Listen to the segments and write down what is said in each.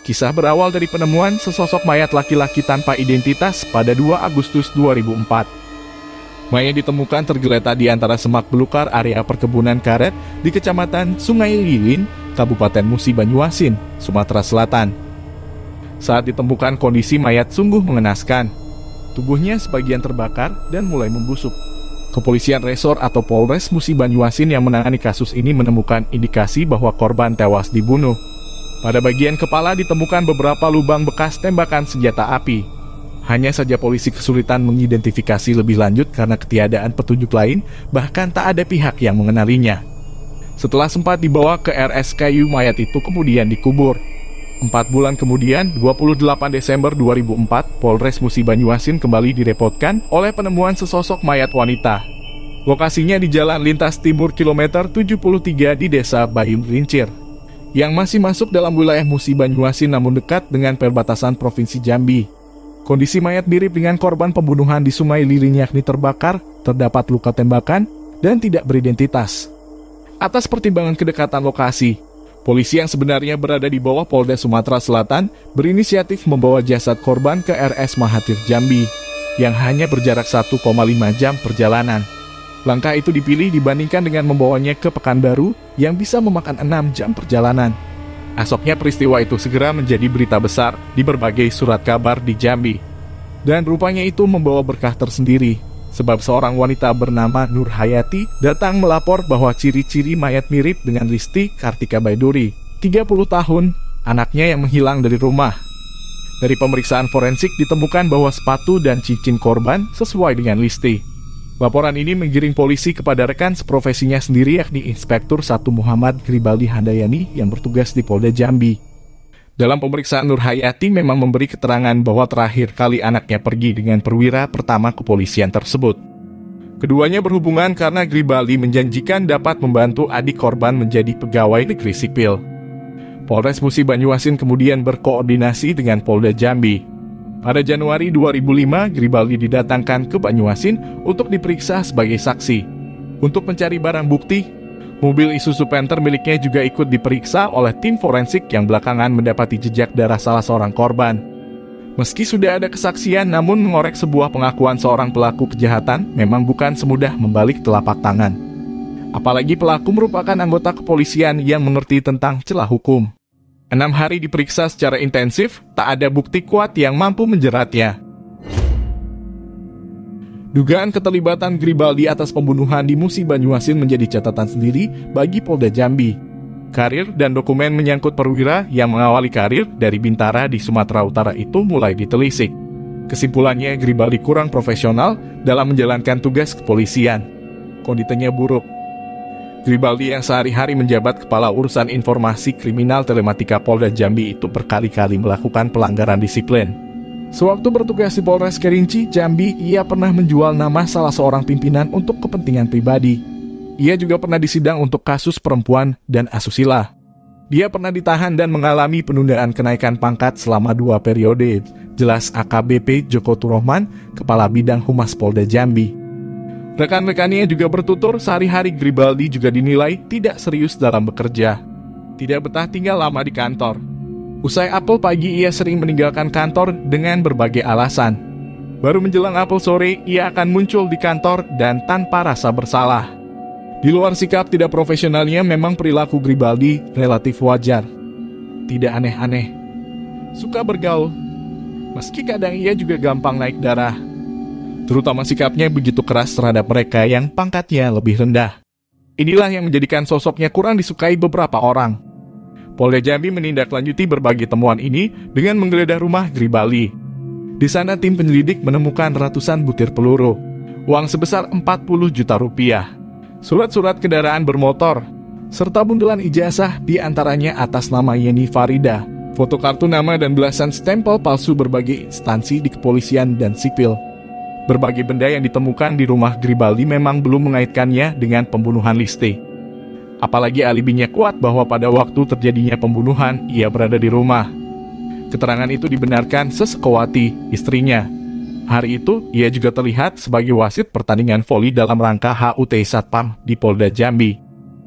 Kisah berawal dari penemuan sesosok mayat laki-laki tanpa identitas pada 2 Agustus 2004. Mayat ditemukan tergeletak di antara semak belukar area perkebunan karet di Kecamatan Sungai Lilin, Kabupaten Musi Banyuasin, Sumatera Selatan. Saat ditemukan, kondisi mayat sungguh mengenaskan. Tubuhnya sebagian terbakar dan mulai membusuk. Kepolisian Resor atau Polres Musi Banyuasin yang menangani kasus ini menemukan indikasi bahwa korban tewas dibunuh. Pada bagian kepala ditemukan beberapa lubang bekas tembakan senjata api. Hanya saja polisi kesulitan mengidentifikasi lebih lanjut karena ketiadaan petunjuk lain, bahkan tak ada pihak yang mengenalinya. Setelah sempat dibawa ke RSKU, mayat itu kemudian dikubur. 4 bulan kemudian, 28 Desember 2004, Polres Musi Banyuasin kembali direpotkan oleh penemuan sesosok mayat wanita. Lokasinya di Jalan Lintas Timur kilometer 73 di Desa Bayung Rincir, yang masih masuk dalam wilayah Musi Banyuasin namun dekat dengan perbatasan Provinsi Jambi. Kondisi mayat mirip dengan korban pembunuhan di Sungai Lilin, yakni terbakar, terdapat luka tembakan, dan tidak beridentitas. Atas pertimbangan kedekatan lokasi, polisi yang sebenarnya berada di bawah Polda Sumatera Selatan berinisiatif membawa jasad korban ke RS Mahathir Jambi, yang hanya berjarak 1,5 jam perjalanan. Langkah itu dipilih dibandingkan dengan membawanya ke Pekanbaru yang bisa memakan 6 jam perjalanan. Esoknya peristiwa itu segera menjadi berita besar di berbagai surat kabar di Jambi. Dan rupanya itu membawa berkah tersendiri, sebab seorang wanita bernama Nur Hayati datang melapor bahwa ciri-ciri mayat mirip dengan Listi Kartika Baiduri, 30 tahun, anaknya yang menghilang dari rumah. Dari pemeriksaan forensik ditemukan bahwa sepatu dan cincin korban sesuai dengan Listi. Laporan ini menggiring polisi kepada rekan seprofesinya sendiri, yakni Inspektur 1 Muhammad Gribaldi Handayani yang bertugas di Polda Jambi. Dalam pemeriksaan, Nur Hayati memang memberi keterangan bahwa terakhir kali anaknya pergi dengan perwira pertama kepolisian tersebut. Keduanya berhubungan karena Gribaldi menjanjikan dapat membantu adik korban menjadi pegawai negeri sipil. Polres Musi Banyuasin kemudian berkoordinasi dengan Polda Jambi. Pada Januari 2005, Gribaldi didatangkan ke Banyuasin untuk diperiksa sebagai saksi. Untuk mencari barang bukti, mobil Isuzu Panther miliknya juga ikut diperiksa oleh tim forensik yang belakangan mendapati jejak darah salah seorang korban. Meski sudah ada kesaksian, namun mengorek sebuah pengakuan seorang pelaku kejahatan memang bukan semudah membalik telapak tangan. Apalagi pelaku merupakan anggota kepolisian yang mengerti tentang celah hukum. 6 hari diperiksa secara intensif, tak ada bukti kuat yang mampu menjeratnya. Dugaan keterlibatan Gribaldi atas pembunuhan di Musi Banyuasin menjadi catatan sendiri bagi Polda Jambi. Karir dan dokumen menyangkut perwira yang mengawali karir dari Bintara di Sumatera Utara itu mulai ditelisik. Kesimpulannya, Gribaldi kurang profesional dalam menjalankan tugas kepolisian. Kondisinya buruk. Gribaldi yang sehari-hari menjabat Kepala Urusan Informasi Kriminal Telematika Polda Jambi itu berkali-kali melakukan pelanggaran disiplin. Sewaktu bertugas di Polres Kerinci, Jambi, ia pernah menjual nama salah seorang pimpinan untuk kepentingan pribadi. Ia juga pernah disidang untuk kasus perempuan dan asusila. Dia pernah ditahan dan mengalami penundaan kenaikan pangkat selama 2 periode, jelas AKBP Joko Turohman, Kepala Bidang Humas Polda Jambi. Rekan-rekannya juga bertutur sehari-hari Gribaldi juga dinilai tidak serius dalam bekerja. Tidak betah tinggal lama di kantor. Usai apel pagi, ia sering meninggalkan kantor dengan berbagai alasan. Baru menjelang apel sore, ia akan muncul di kantor dan tanpa rasa bersalah. Di luar sikap tidak profesionalnya, memang perilaku Gribaldi relatif wajar. Tidak aneh-aneh. Suka bergaul. Meski kadang ia juga gampang naik darah. Terutama sikapnya begitu keras terhadap mereka yang pangkatnya lebih rendah. Inilah yang menjadikan sosoknya kurang disukai beberapa orang. Polda Jambi menindaklanjuti berbagai temuan ini dengan menggeledah rumah Gribaldi. Di sana tim penyelidik menemukan ratusan butir peluru, uang sebesar 40 juta rupiah, surat-surat kendaraan bermotor, serta bundelan ijazah di antaranya atas nama Yeni Farida, foto kartu nama dan belasan stempel palsu berbagai instansi di kepolisian dan sipil. Berbagai benda yang ditemukan di rumah Gribaldi memang belum mengaitkannya dengan pembunuhan Listi. Apalagi alibinya kuat bahwa pada waktu terjadinya pembunuhan, ia berada di rumah. Keterangan itu dibenarkan Sesekowati, istrinya. Hari itu, ia juga terlihat sebagai wasit pertandingan voli dalam rangka HUT Satpam di Polda Jambi.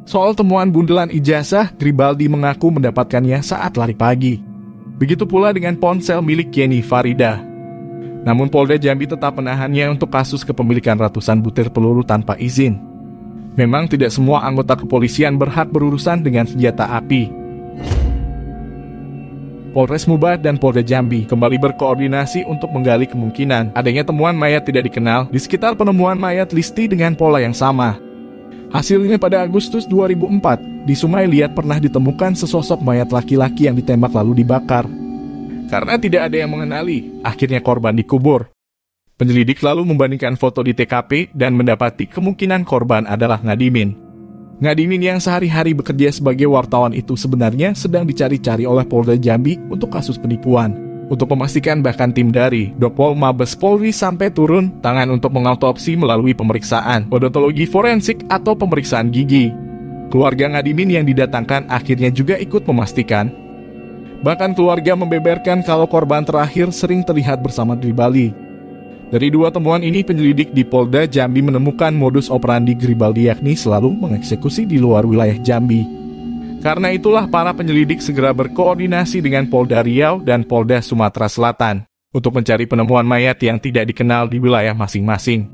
Soal temuan bundelan ijazah, Gribaldi mengaku mendapatkannya saat lari pagi. Begitu pula dengan ponsel milik Yeni Farida. Namun Polda Jambi tetap menahannya untuk kasus kepemilikan ratusan butir peluru tanpa izin. Memang tidak semua anggota kepolisian berhak berurusan dengan senjata api. Polres Mubah dan Polda Jambi kembali berkoordinasi untuk menggali kemungkinan adanya temuan mayat tidak dikenal di sekitar penemuan mayat Listi dengan pola yang sama. Hasilnya pada Agustus 2004, di Sungai Liat pernah ditemukan sesosok mayat laki-laki yang ditembak lalu dibakar. Karena tidak ada yang mengenali, akhirnya korban dikubur. Penyelidik lalu membandingkan foto di TKP dan mendapati kemungkinan korban adalah Ngadimin. Ngadimin yang sehari-hari bekerja sebagai wartawan itu sebenarnya sedang dicari-cari oleh Polda Jambi untuk kasus penipuan. Untuk memastikan bahkan tim dari Dokpol Mabes Polri sampai turun tangan untuk mengautopsi melalui pemeriksaan odontologi forensik atau pemeriksaan gigi. Keluarga Ngadimin yang didatangkan akhirnya juga ikut memastikan. Bahkan keluarga membeberkan kalau korban terakhir sering terlihat bersama Gribaldi. Dari dua temuan ini, penyelidik di Polda Jambi menemukan modus operandi Gribaldi, yakni selalu mengeksekusi di luar wilayah Jambi. Karena itulah para penyelidik segera berkoordinasi dengan Polda Riau dan Polda Sumatera Selatan untuk mencari penemuan mayat yang tidak dikenal di wilayah masing-masing.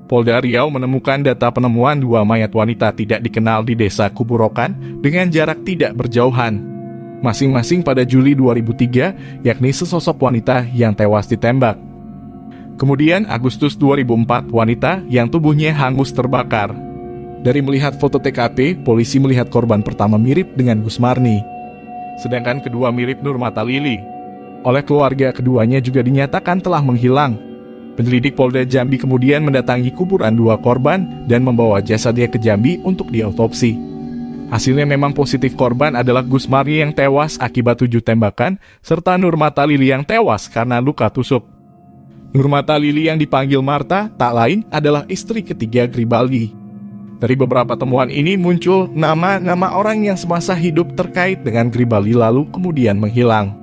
Polda Riau menemukan data penemuan 2 mayat wanita tidak dikenal di Desa Kuburokan dengan jarak tidak berjauhan. Masing-masing pada Juli 2003, yakni sesosok wanita yang tewas ditembak. Kemudian Agustus 2004, wanita yang tubuhnya hangus terbakar. Dari melihat foto TKP, polisi melihat korban pertama mirip dengan Gusmarni, sedangkan kedua mirip Nurmata Lili. Oleh keluarga, keduanya juga dinyatakan telah menghilang. Penyelidik Polda Jambi kemudian mendatangi kuburan 2 korban dan membawa jasadnya ke Jambi untuk diautopsi. Hasilnya memang positif, korban adalah Gusmarni yang tewas akibat 7 tembakan, serta Nurmata Lili yang tewas karena luka tusuk. Nurmata Lili yang dipanggil Marta tak lain adalah istri ketiga Gribaldi. Dari beberapa temuan ini muncul nama-nama orang yang semasa hidup terkait dengan Gribaldi lalu kemudian menghilang.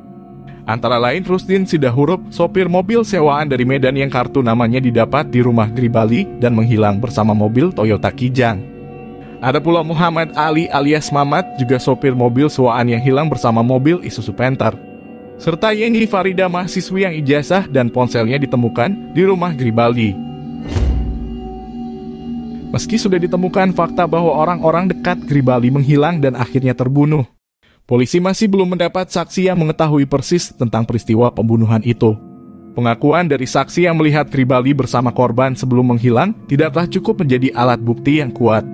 Antara lain Rusdin Sidahurup, sopir mobil sewaan dari Medan yang kartu namanya didapat di rumah Gribaldi dan menghilang bersama mobil Toyota Kijang. Ada pula Muhammad Ali alias Mamat, juga sopir mobil sewaan yang hilang bersama mobil Isuzu Panther. Serta Yeni Farida, mahasiswi yang ijazah dan ponselnya ditemukan di rumah Gribaldi. Meski sudah ditemukan fakta bahwa orang-orang dekat Gribaldi menghilang dan akhirnya terbunuh, polisi masih belum mendapat saksi yang mengetahui persis tentang peristiwa pembunuhan itu. Pengakuan dari saksi yang melihat Gribaldi bersama korban sebelum menghilang tidaklah cukup menjadi alat bukti yang kuat.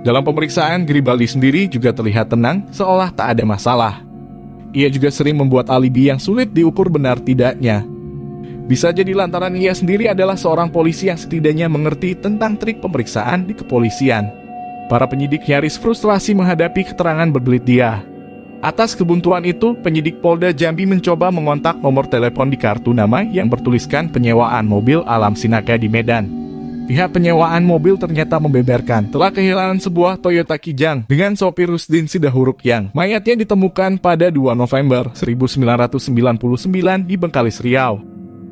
Dalam pemeriksaan, Gribaldi sendiri juga terlihat tenang, seolah tak ada masalah. Ia juga sering membuat alibi yang sulit diukur benar tidaknya. Bisa jadi lantaran ia sendiri adalah seorang polisi yang setidaknya mengerti tentang trik pemeriksaan di kepolisian. Para penyidik nyaris frustrasi menghadapi keterangan berbelit dia. Atas kebuntuan itu, penyidik Polda Jambi mencoba mengontak nomor telepon di kartu nama yang bertuliskan penyewaan mobil Alam Sinaka di Medan. Pihak penyewaan mobil ternyata membeberkan telah kehilangan sebuah Toyota Kijang dengan sopir Rusdin Sidahurup yang mayatnya ditemukan pada 2 November 1999 di Bengkalis, Riau.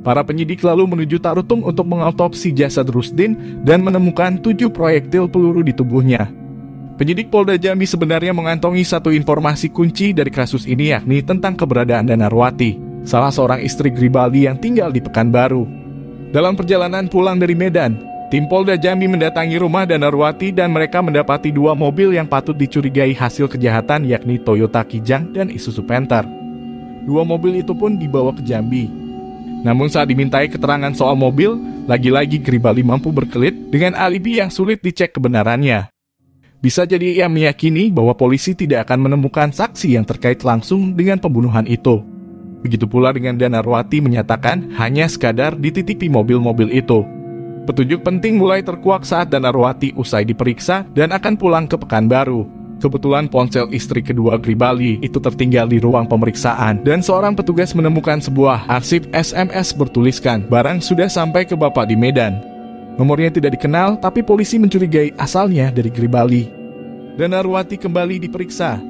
Para penyidik lalu menuju Tarutung untuk mengautopsi jasad Rusdin dan menemukan 7 proyektil peluru di tubuhnya. Penyidik Polda Jambi sebenarnya mengantongi satu informasi kunci dari kasus ini, yakni tentang keberadaan Danarwati, salah seorang istri Gribaldi yang tinggal di Pekanbaru. Dalam perjalanan pulang dari Medan, tim Polda Jambi mendatangi rumah Danarwati dan mereka mendapati 2 mobil yang patut dicurigai hasil kejahatan, yakni Toyota Kijang dan Isuzu Panther. 2 mobil itu pun dibawa ke Jambi. Namun saat dimintai keterangan soal mobil, lagi-lagi Gribaldi mampu berkelit dengan alibi yang sulit dicek kebenarannya. Bisa jadi ia meyakini bahwa polisi tidak akan menemukan saksi yang terkait langsung dengan pembunuhan itu. Begitu pula dengan Danarwati menyatakan hanya sekadar dititipi mobil-mobil itu. Petunjuk penting mulai terkuak saat Danarwati usai diperiksa dan akan pulang ke Pekanbaru. Kebetulan ponsel istri kedua Gribaldi itu tertinggal di ruang pemeriksaan dan seorang petugas menemukan sebuah arsip SMS bertuliskan barang sudah sampai ke bapak di Medan. Nomornya tidak dikenal, tapi polisi mencurigai asalnya dari Gribaldi. Danarwati kembali diperiksa.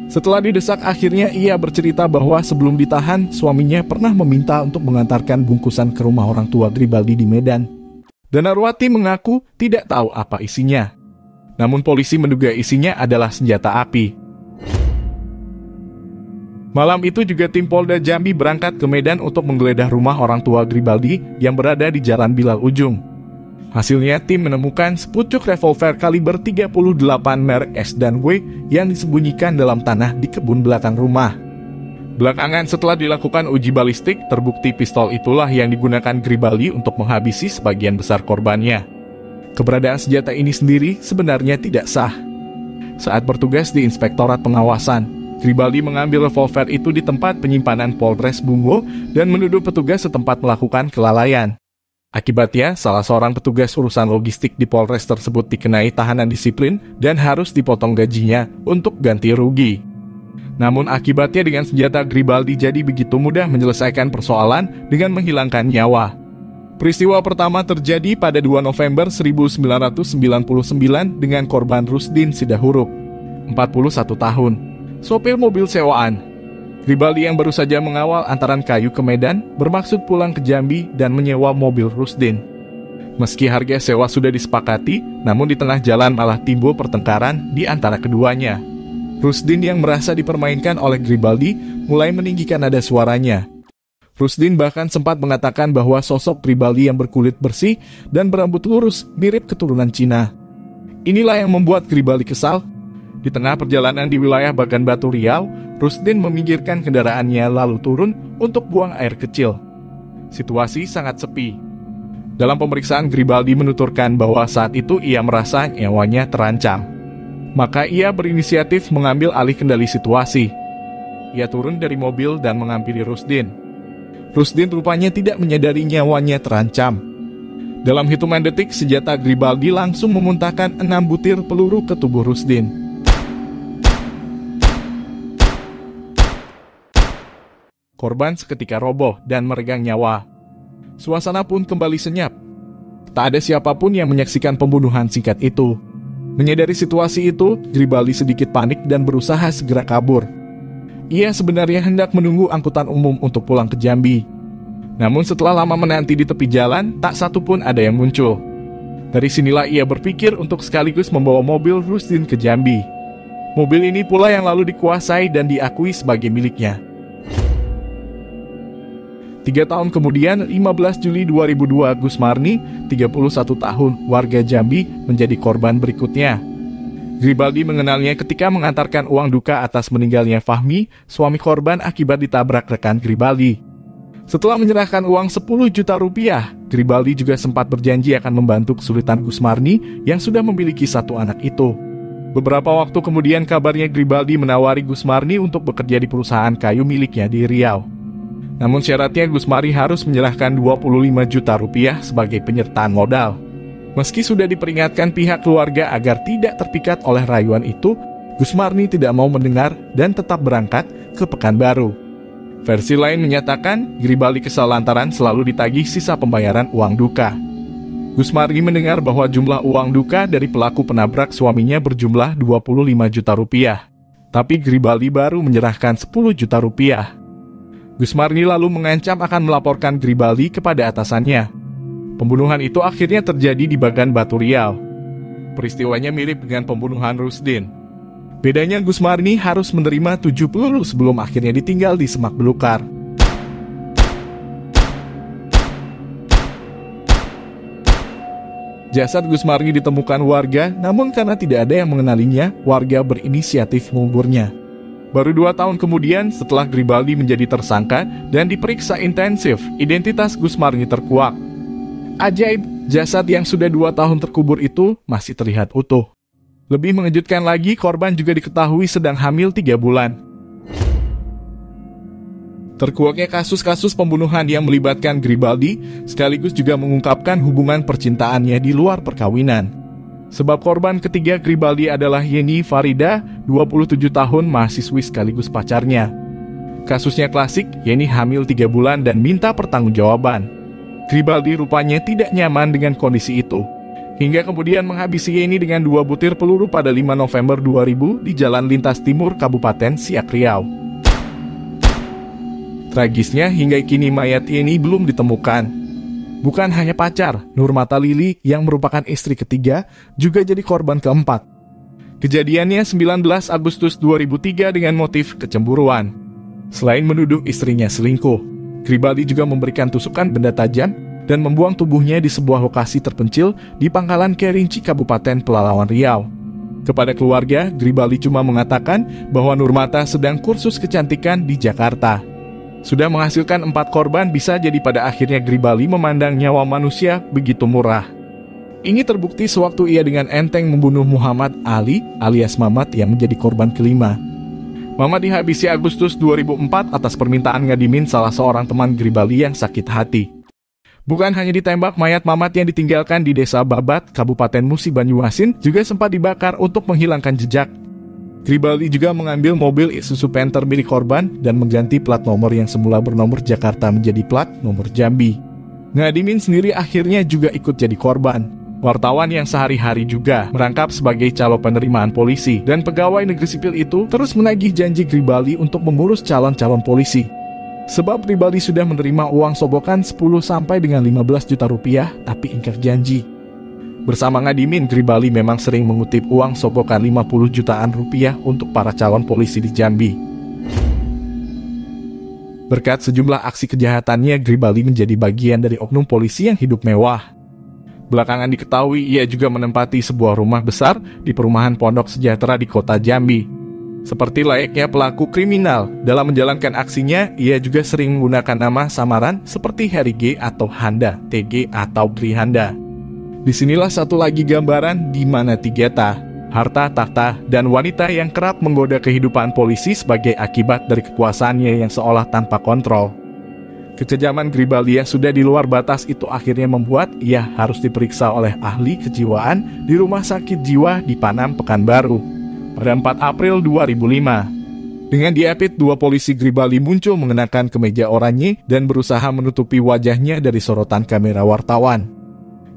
Setelah didesak, akhirnya ia bercerita bahwa sebelum ditahan, suaminya pernah meminta untuk mengantarkan bungkusan ke rumah orang tua Gribaldi di Medan. Danarwati mengaku tidak tahu apa isinya. Namun polisi menduga isinya adalah senjata api. Malam itu juga tim Polda Jambi berangkat ke Medan untuk menggeledah rumah orang tua Gribaldi yang berada di Jalan Bilal Ujung. Hasilnya tim menemukan sepucuk revolver kaliber 38 merek S dan W yang disembunyikan dalam tanah di kebun belakang rumah. Belakangan setelah dilakukan uji balistik, terbukti pistol itulah yang digunakan Gribaldi untuk menghabisi sebagian besar korbannya. Keberadaan senjata ini sendiri sebenarnya tidak sah. Saat bertugas di Inspektorat Pengawasan, Gribaldi mengambil revolver itu di tempat penyimpanan Polres Bungo dan menuduh petugas setempat melakukan kelalaian. Akibatnya, salah seorang petugas urusan logistik di Polres tersebut dikenai tahanan disiplin dan harus dipotong gajinya untuk ganti rugi. Namun akibatnya dengan senjata Gribaldi jadi begitu mudah menyelesaikan persoalan dengan menghilangkan nyawa. Peristiwa pertama terjadi pada 2 November 1999 dengan korban Rusdin Sidahurup, 41 tahun, sopir mobil sewaan. Gribaldi yang baru saja mengawal antaran Kayu ke Medan bermaksud pulang ke Jambi dan menyewa mobil Rusdin. Meski harga sewa sudah disepakati, namun di tengah jalan malah timbul pertengkaran di antara keduanya. Rusdin yang merasa dipermainkan oleh Gribaldi mulai meninggikan nada suaranya. Rusdin bahkan sempat mengatakan bahwa sosok Gribaldi yang berkulit bersih dan berambut lurus mirip keturunan Cina. Inilah yang membuat Gribaldi kesal. Di tengah perjalanan di wilayah Bagan Batu Riau, Rusdin meminggirkan kendaraannya lalu turun untuk buang air kecil. Situasi sangat sepi. Dalam pemeriksaan, Gribaldi menuturkan bahwa saat itu ia merasa nyawanya terancam. Maka ia berinisiatif mengambil alih kendali situasi. Ia turun dari mobil dan menghampiri Rusdin. Rusdin rupanya tidak menyadari nyawanya terancam. Dalam hitungan detik, senjata Gribaldi langsung memuntahkan 6 butir peluru ke tubuh Rusdin. Korban seketika roboh dan meregang nyawa. Suasana pun kembali senyap. Tak ada siapapun yang menyaksikan pembunuhan singkat itu. Menyadari situasi itu, Gribaldi sedikit panik dan berusaha segera kabur. Ia sebenarnya hendak menunggu angkutan umum untuk pulang ke Jambi. Namun setelah lama menanti di tepi jalan, tak satu pun ada yang muncul. Dari sinilah ia berpikir untuk sekaligus membawa mobil Rusdin ke Jambi. Mobil ini pula yang lalu dikuasai dan diakui sebagai miliknya. 3 tahun kemudian, 15 Juli 2002, Gusmarni, 31 tahun, warga Jambi, menjadi korban berikutnya. Gribaldi mengenalnya ketika mengantarkan uang duka atas meninggalnya Fahmi, suami korban akibat ditabrak rekan Gribaldi. Setelah menyerahkan uang 10 juta rupiah, Gribaldi juga sempat berjanji akan membantu kesulitan Gusmarni yang sudah memiliki 1 anak itu. Beberapa waktu kemudian kabarnya Gribaldi menawari Gusmarni untuk bekerja di perusahaan kayu miliknya di Riau. Namun syaratnya Gusmarni harus menyerahkan 25 juta rupiah sebagai penyertaan modal. Meski sudah diperingatkan pihak keluarga agar tidak terpikat oleh rayuan itu, Gusmarni tidak mau mendengar dan tetap berangkat ke Pekanbaru. Versi lain menyatakan Gribaldi kesal lantaran selalu ditagih sisa pembayaran uang duka. Gusmarni mendengar bahwa jumlah uang duka dari pelaku penabrak suaminya berjumlah 25 juta rupiah. Tapi Gribaldi baru menyerahkan 10 juta rupiah. Gusmarni lalu mengancam akan melaporkan Gribaldi kepada atasannya. Pembunuhan itu akhirnya terjadi di Bagan Batu Riau. Peristiwanya mirip dengan pembunuhan Rusdin. Bedanya Gusmarni harus menerima 7 peluru sebelum akhirnya ditinggal di semak belukar. Jasad Gusmarni ditemukan warga, namun karena tidak ada yang mengenalinya, warga berinisiatif menguburnya. Baru 2 tahun kemudian, setelah Gribaldi menjadi tersangka dan diperiksa intensif, identitas Gusmarni terkuak. Ajaib, jasad yang sudah 2 tahun terkubur itu masih terlihat utuh. Lebih mengejutkan lagi, korban juga diketahui sedang hamil 3 bulan. Terkuaknya kasus-kasus pembunuhan yang melibatkan Gribaldi sekaligus juga mengungkapkan hubungan percintaannya di luar perkawinan. Sebab korban ketiga Gribaldi adalah Yeni Farida, 27 tahun, mahasiswi sekaligus pacarnya. Kasusnya klasik, Yeni hamil 3 bulan dan minta pertanggungjawaban. Gribaldi rupanya tidak nyaman dengan kondisi itu, hingga kemudian menghabisi Yeni dengan 2 butir peluru pada 5 November 2000 di Jalan Lintas Timur, Kabupaten Siak Riau. Tragisnya, hingga kini mayat Yeni belum ditemukan. Bukan hanya pacar, Nurmata Lili yang merupakan istri ketiga juga jadi korban keempat. Kejadiannya 19 Agustus 2003 dengan motif kecemburuan. Selain menuduh istrinya selingkuh, Gribaldi juga memberikan tusukan benda tajam dan membuang tubuhnya di sebuah lokasi terpencil di Pangkalan Kerinci, Kabupaten Pelalawan Riau. Kepada keluarga, Gribaldi cuma mengatakan bahwa Nurmata sedang kursus kecantikan di Jakarta. Sudah menghasilkan 4 korban, bisa jadi pada akhirnya Gribaldi memandang nyawa manusia begitu murah. Ini terbukti sewaktu ia dengan enteng membunuh Muhammad Ali alias Mamat yang menjadi korban kelima. Mamat dihabisi Agustus 2004 atas permintaan Ngadimin, salah seorang teman Gribaldi yang sakit hati. Bukan hanya ditembak, mayat Mamat yang ditinggalkan di Desa Babat, Kabupaten Musi Banyuasin juga sempat dibakar untuk menghilangkan jejak. Gribaldi juga mengambil mobil Isuzu Panther milik korban dan mengganti plat nomor yang semula bernomor Jakarta menjadi plat nomor Jambi. Ngadimin sendiri akhirnya juga ikut jadi korban. Wartawan yang sehari-hari juga merangkap sebagai calo penerimaan polisi dan pegawai negeri sipil itu terus menagih janji Gribaldi untuk mengurus calon-calon polisi. Sebab Gribaldi sudah menerima uang sobokan 10 sampai dengan 15 juta rupiah, tapi ingkar janji. Bersama Ngadimin, Gribaldi memang sering mengutip uang sobokan 50 jutaan rupiah untuk para calon polisi di Jambi. Berkat sejumlah aksi kejahatannya, Gribaldi menjadi bagian dari oknum polisi yang hidup mewah. Belakangan diketahui ia juga menempati sebuah rumah besar di perumahan Pondok Sejahtera di kota Jambi. Seperti layaknya pelaku kriminal, dalam menjalankan aksinya, ia juga sering menggunakan nama samaran seperti Harry G atau Handa, TG atau Trihanda. Disinilah satu lagi gambaran di mana Tigeta, harta, tahta, dan wanita yang kerap menggoda kehidupan polisi sebagai akibat dari kekuasaannya yang seolah tanpa kontrol. Kekejaman Gribaldi yang sudah di luar batas itu akhirnya membuat ia harus diperiksa oleh ahli kejiwaan di Rumah Sakit Jiwa di Panam, Pekanbaru pada 4 April 2005. Dengan diapit, 2 polisi Gribaldi muncul mengenakan kemeja oranye dan berusaha menutupi wajahnya dari sorotan kamera wartawan.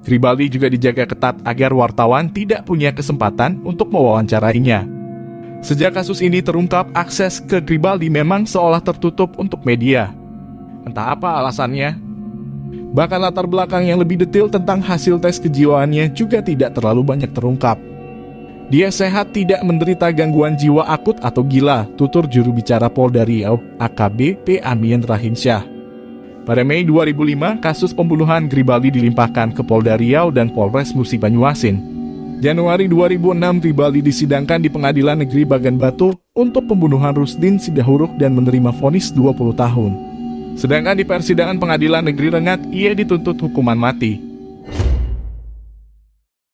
Gribaldi juga dijaga ketat agar wartawan tidak punya kesempatan untuk mewawancarainya. Sejak kasus ini terungkap, akses ke Gribaldi memang seolah tertutup untuk media. Entah apa alasannya. Bahkan latar belakang yang lebih detail tentang hasil tes kejiwaannya juga tidak terlalu banyak terungkap. Dia sehat, tidak menderita gangguan jiwa akut atau gila, tutur juru bicara Polda Riau, AKBP Amin Rahimsyah. Pada Mei 2005, kasus pembunuhan Gribaldi dilimpahkan ke Polda Riau dan Polres Musi Banyuasin. Januari 2006, Gribaldi disidangkan di Pengadilan Negeri Bagan Batu untuk pembunuhan Rusdin Sidahuruk dan menerima vonis 20 tahun. Sedangkan di persidangan Pengadilan Negeri Rengat, ia dituntut hukuman mati.